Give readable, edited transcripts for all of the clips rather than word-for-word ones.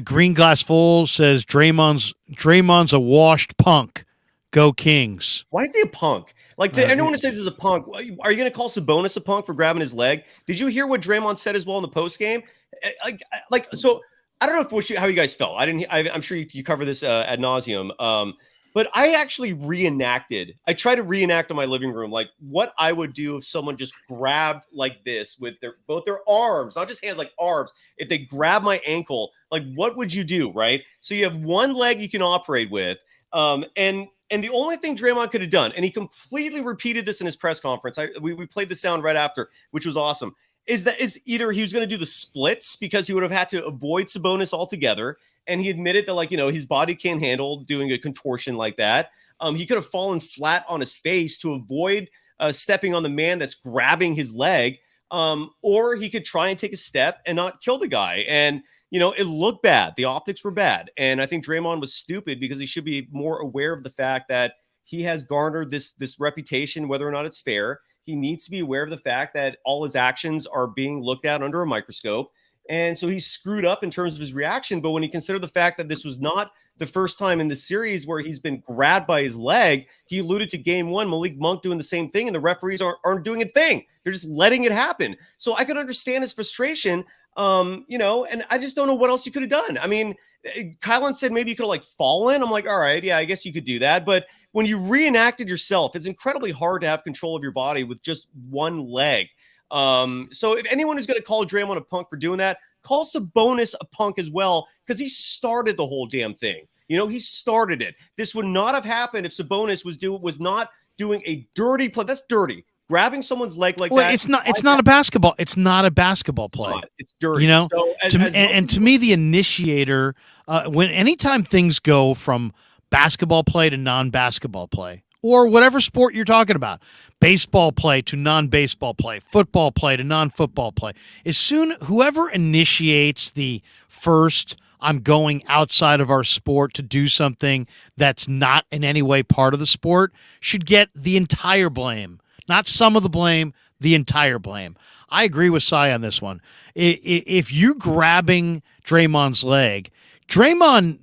Green Glass Full says Draymond's a washed punk. Go Kings. Why is he a punk? Like, to anyone who says he's a punk, are you going to call Sabonis a punk for grabbing his leg? Did you hear what Draymond said as well in the post game? So I don't know how you guys felt. I'm sure you cover this ad nauseum. But I actually reenacted. I tried to reenact in my living room, like what I would do if someone just grabbed like this with both their arms, not just hands, like arms. If they grab my ankle, like what would you do, right? So you have one leg you can operate with, and the only thing Draymond could have done, and he completely repeated this in his press conference. We played the sound right after, which was awesome. Is either he was going to do the splits because he would have had to avoid Sabonis altogether. And he admitted that, his body can't handle doing a contortion like that. He could have fallen flat on his face to avoid stepping on the man that's grabbing his leg. Or he could try and take a step and not kill the guy. And, it looked bad. The optics were bad. And I think Draymond was stupid because he should be more aware of the fact that he has garnered this reputation, whether or not it's fair. He needs to be aware of the fact that all his actions are being looked at under a microscope. And so he screwed up in terms of his reaction. But when you consider the fact that this was not the first time in the series where he's been grabbed by his leg, he alluded to game one, Malik Monk doing the same thing, and the referees aren't doing a thing. They're just letting it happen. So I could understand his frustration, and I just don't know what else you could have done. I mean, Kylan said maybe you could have fallen. I'm like, all right, yeah, I guess you could do that. But when you reenacted yourself, it's incredibly hard to have control of your body with just one leg. So if anyone is going to call Draymond a punk for doing that, call Sabonis a punk as well, because he started the whole damn thing. He started it. This would not have happened if Sabonis was not doing a dirty play. That's dirty. Grabbing someone's leg like that. It's not a basketball. It's not a basketball play. It's dirty. So to me, the initiator, anytime things go from basketball play to non-basketball play, or whatever sport you're talking about, baseball play to non-baseball play, football play to non-football play, whoever initiates the first, I'm going outside of our sport to do something that's not in any way part of the sport, should get the entire blame. Not some of the blame, the entire blame. I agree with Cy on this one. If you're grabbing Draymond's leg, Draymond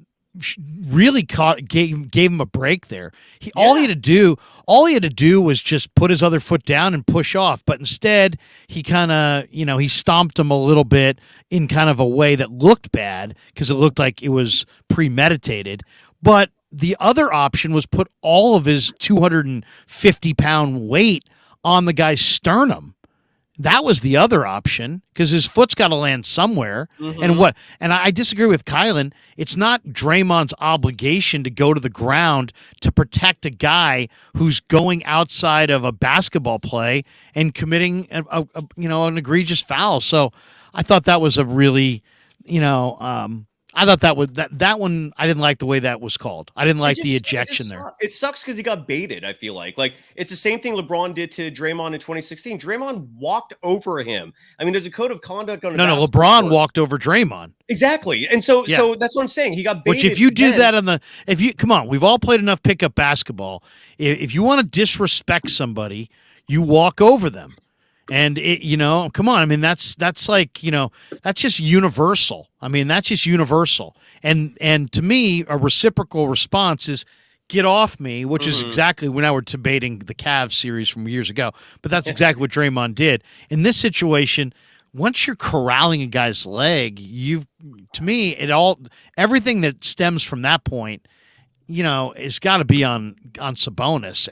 really gave him a break there. All he had to do was just put his other foot down and push off. But instead, he kind of, he stomped him a little bit in kind of a way that looked bad because it looked like it was premeditated. But the other option was put all of his 250-pound weight on the guy's sternum. That was the other option because his foot's got to land somewhere. Mm-hmm. And I disagree with Kylan. It's not Draymond's obligation to go to the ground to protect a guy who's going outside of a basketball play and committing an egregious foul. So I thought that was a really, I thought that one. I didn't like the way that was called. I didn't like the ejection there. It sucks because he got baited. I feel like it's the same thing LeBron did to Draymond in 2016. Draymond walked over him. I mean, there's a code of conduct on. No, LeBron walked over Draymond. Exactly, and so that's what I'm saying. He got baited. Which if you do that come on, we've all played enough pickup basketball. If you want to disrespect somebody, you walk over them. And come on. I mean, that's like, that's just universal. I mean, that's just universal. And to me, a reciprocal response is get off me, which is exactly when we're debating the Cavs series from years ago. But that's exactly what Draymond did. In this situation, once you're corralling a guy's leg, everything that stems from that point, it's got to be on Sabonis.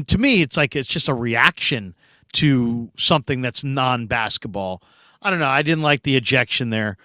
To me, it's like it's just a reaction to something that's non-basketball. I don't know. I didn't like the ejection there.